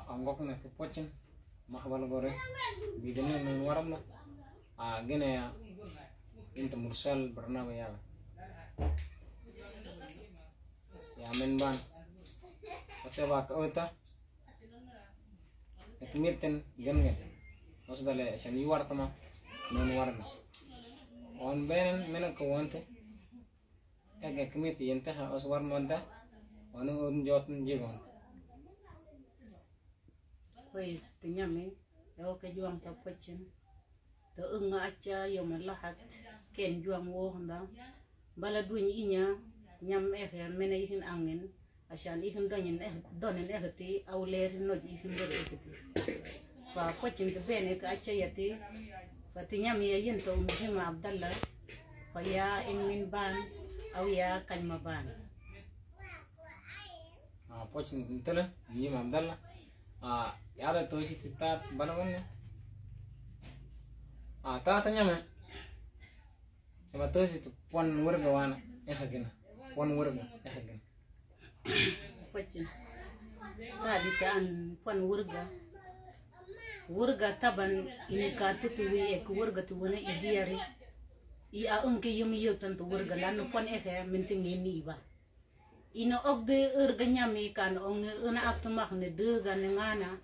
anggok na pochin mahbal gore bidene nun waram na gene ya inta mursal bernama ya men ban asaba ka ota ekmiten gen masdale shan yuar tama nun warna on benen mena ko wonte ekmiti yenta ha oswar monta onu jot jigon. Pues tenyame yo ke juang ta pochin to unga acha yo malahat ken juang wo handa bala duñ inya nyam mena ihin angin asan ihin donen ti awler no ihin bere ti fa pochin te bene ka acha yati fa tenyame ya yin to mujima abdallah fa ya min ban aw ya kalma ban pochin intele mujima abdallah yada to si tita balawan ya ta tanya me sama to si pon warga wana hagina pon warga hagina pochin tadi kan pon warga taban ini ka tutu wi ek warga tu wana idiyari I a unke yumi yotan tu warga lanu pon mintingi ni ba ino ogde nyami kan una aftu makhne dega ne ngana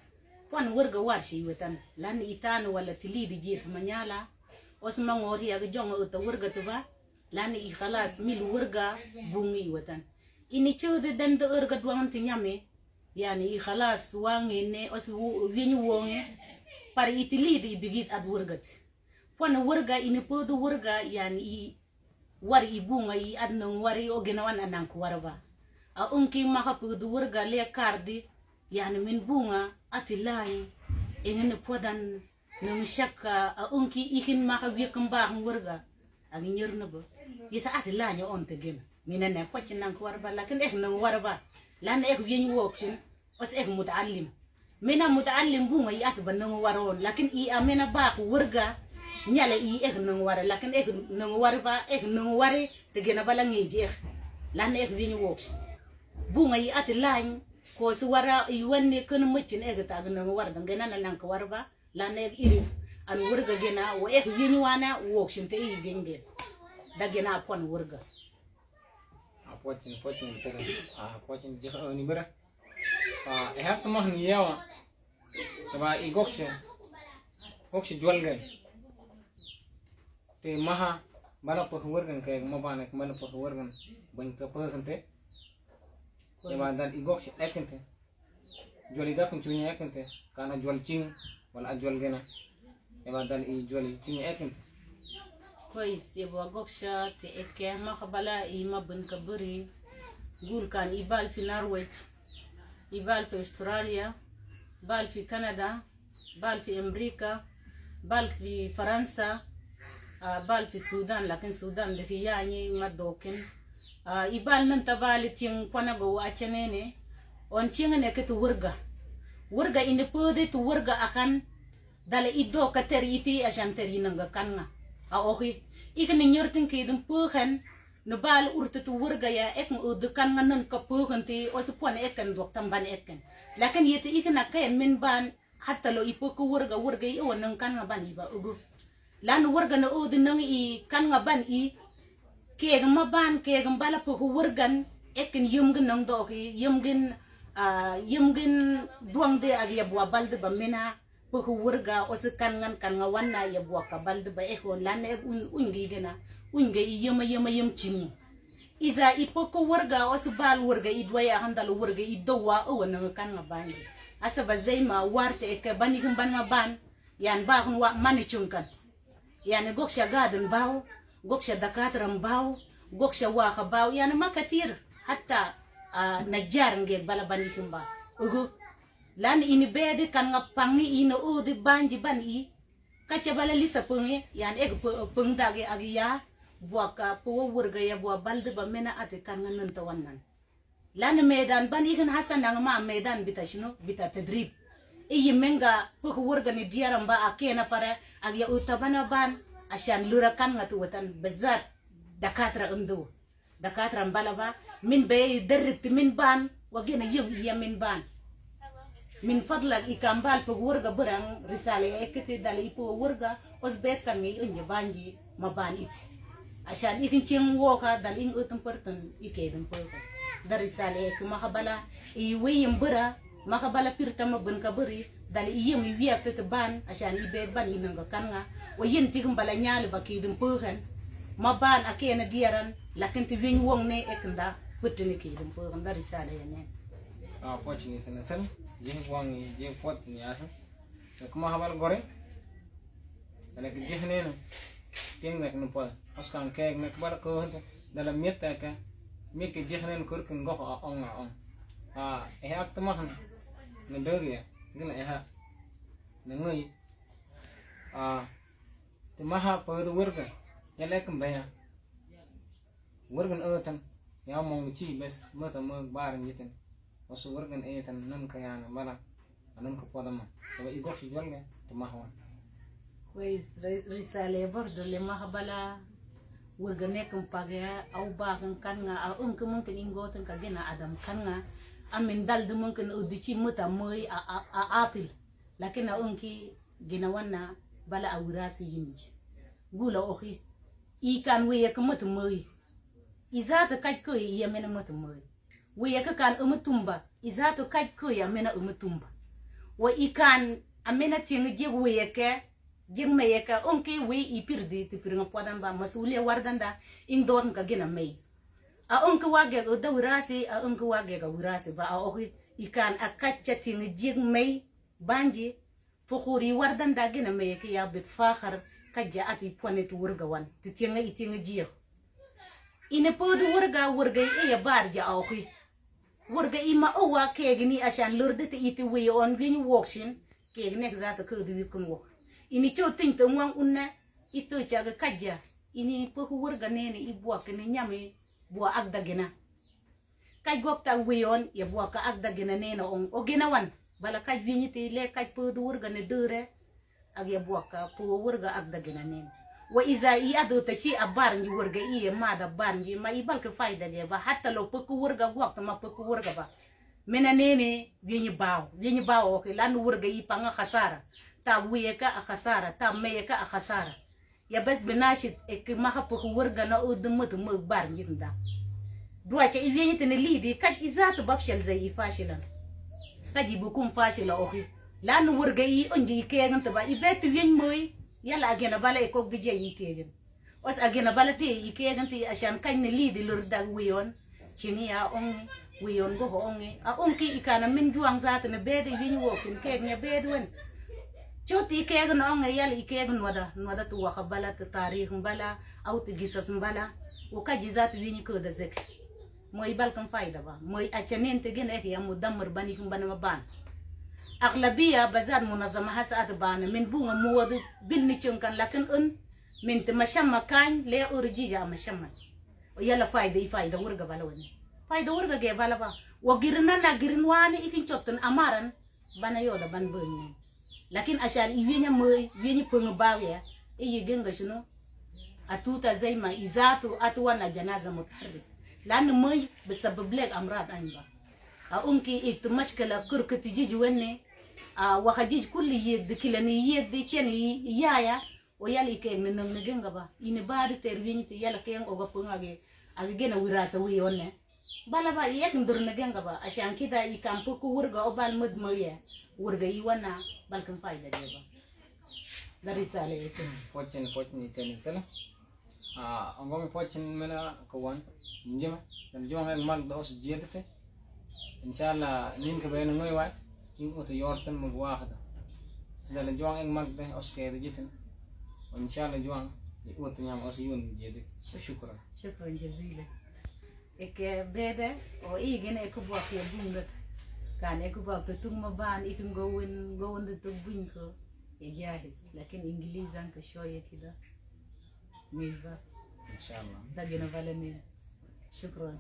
pon warga warshi wetan lan itano wala tilidi jit manyala osma ngori aga jonga uta warga tuba lan I khalas mil warga bungi wetan ini chode dan de urga duangan tinyame yani I khalas wangi ne os winyu wonge pare itilidi bigit ad wargat pon warga ini podo warga yani wari bunga I adnong wari ogenawan anang warba a unki maka pudu warga le kardi yani min bunga atilai ingin podan nang shakka a unki ikin maka wi kambang warga agi nyerna ba yita atilai on tegen minane pochin nang warba lakin nang warba lan wi ni woksin os mutaallim mina mutaallim bunga I atba nang waron lakin I amena ba warga nyale I nang wara lakin nang warba nang wari tegena bala ngeje lan wi ni woksin bunga I atilai ko suwara I wanne kun mucin ta gna war dangena nan ka warba la ne irif an wurga gena wo wini wana wo shinte I genge dagena pon wurga pochin tere pochin je ni bera hat mah ni yawa ba I gokshe jwalgen te maha bala po wurgan kay mabana bala po wurgan ban ka po kante Eba dan igok ekente jual ida kuncunya ekente karena jual cing wala jual gena eba dan I jual cingnya ekente kois eba goksha te ekke makabala I mabun kaburi gul kan ibal fi Norwich ibal fi Australia bal fi Canada bal fi Amerika bal fi Faransa bal fi Sudan lakin Sudan de yani madokin ibal nan tabali ting pona go achenene on chingane ke tu warga ini pode tu warga akan dala iddo ka teriti asan teri nanga kanna ohi ikani nyortin ke dum pohan no bal urtu tu warga ya ek mo udukan nganon ka pohan ti osupon ekan dok tamban ekan lakin yete ikana kayan min ban hatta lo ipo ko warga I wonan kan ngaban iba ugu lan warga na udunang I kan ngaban I kegem maban kegem bala po wargan ekin yumgin nang doki yumgin duang de agi ya buah balde ba mena po warga osekan ngan kan ngawan na ya buah ka balde ba ekon lan ungi gena ungi yum chimu iza ipo ko warga osbal warga idwaya handal warga idowa o nang kan ngabandi asa ba zaima warte ek bani gum ban maban yan ba hun wa mani chunkan yan goksha gaden baw goksha dakatram baw goksha waka baw yana makatir hatta najar ngel balabani himba ugu lan ini bede kan ngapangi ino udi banji bani kaca bala lisa pungi yan pengdage agiya buaka po wurga ya bua balde ba mena ate kan nganon tawanan lan medan bani kan hasan nang ma medan bita shino bita tadrib iyi menga po wurga ni diaramba akena para agiya utabana ban asan lurakan ngatuwatan bezat dakatra dakatra balaba min be derrib min ban wagena yum iya min ban min fadlak ikambal pe warga berang risale ekete dal ipo warga os bet kan ngi unje banji maban it ashan ikin ceng woka dal ing utum perten ike dum perten dari risale ek mahabala i weyim bera mahabala pirta ma ben kabari dal iyem wiya te ban ashan i bet ban inanga kanga o yenti bala nyaal ba ki dum perten maban akena diaran lakin ti wen wong ne eknda putni ki dum perten dari risale ne pochi ni tan tan je wang je pot ni asa kuma habal gore ana ke je ne no ting nek no pol askan ke nek bar ko hanta dala mieta ka mi ke je ne ko kin go on e ak tama han ne dogia gina e ha ne ngai te maha po do wurga ya lek mbaya wurgan tan ya mong chi bes mata mo bar ngitin wasu wurgan tan nan kayana bala anan ko podama to i go fi jolga to mahwan Pues risale bordo le mahabala wurga nekum pagya au bagan kan nga au ke mungkin ingotan ka gena adam kan nga amin dal de mungkin udici muta moy a atil lakin a unki gena wana bala awirasi yimji gula ohi I kan wiye ka mutu moy izata kaj ko ya mena mutu moy wiye ka kan umutumba izata kaj ko ya mena umutumba wa ikan amena tinga je wiye ke jing me ka onki we ipirdi ti pirnga podan ba masuliya wardanda ing don ka gina me a onki wage o da wirasi a onki wage ga wirasi ba a ohi ikan akacca ting jing me banji fukhuri wardanda gina me ki ya bit fakhar kajja ati ponet wurga wan ti tinga itinga jiyo ine podu wurga e ya barja a ohi wurga ima owa kegni ashan lurde ti iti we on gin wokshin kegnek zata ko du wikun wok ini cho ting to ngwang unna ito chaga kajja ini poku wurga nene I buak ne nyame bua agda gena kaj gokta wiyon ya buaka agda gena nene on o gena wan bala kaj vini te le kaj podu wurga ne dure ag ya buaka po wurga agda gena nene wa iza I ado ta chi abar ni wurga I ma da banji ma I balka faida le ba hatta lo poku wurga gokta ma poku wurga ba mena nene vini baw o ke lan wurga I panga khasara ta wiyeka a khasara ta meyeka a khasara ya bes benashit ek maha po wurga na udmut mu bar njinda duwa cha iwenyi tene lidi kaj izatu bafshal zai fashilan kaji bukum fashila ohi lan wurga I onji kegen to ba ibet wen moy yala agena bala e ko bije yi kegen os agena bala te yi kegen ti ashan kan ne lidi lurda wiyon chini ya ongi wiyon go ongi a onki ikana min juang zatu ne bede wen wokin kegen ya bedwen Choti kegen onge yal ikegen wada tu waka bala tu tarikh bala au tu gisas bala ukaji zatu wini ko da zek moy balkan faida ba moy achanen te gen ek ya mudammar bani kum bana ban aglabiya bazad munazama hasat bana min bunga muwadu bilni chunkan lakin min te mashamma kan le urjija mashamma yala faida wurga bala wani faida wurga ge bala ba wa girna na girinwani ikin chotun amaran bana yoda ban bunni lakin ashan iwinya moy winya pung bawe e genga shino atuta zai ma izatu atwana janaza mutarrik lan moy bisabab lek amrad anba a unki it mashkala kurkati jiji wenne a wakajij kulli yed kilani yed cheni yaya o yali ke menang genga ba ine bari ter winya te yala ken o gapunga ge age gena wirasa wi onne bala ba yek ndur genga ba ashan kita I kampu ku wurga obal mud moye wurga I wana balkan faida deba dari sale itu pochin ten tela angom pochin mena kawan njema dan jong ang mal dos jedete inshallah nin ka bayna ngoy wa in oto yortan mag wahda dala jong ang mag de oske jeten inshallah jong oto nyam os yun jede shukran jazila ek bede o igen ek buak ya bungat kan ek buak tung maban ikum gowin de tubin ko ya jahis lakin ingilizan ka shoye kida milba inshallah dagina vale min shukran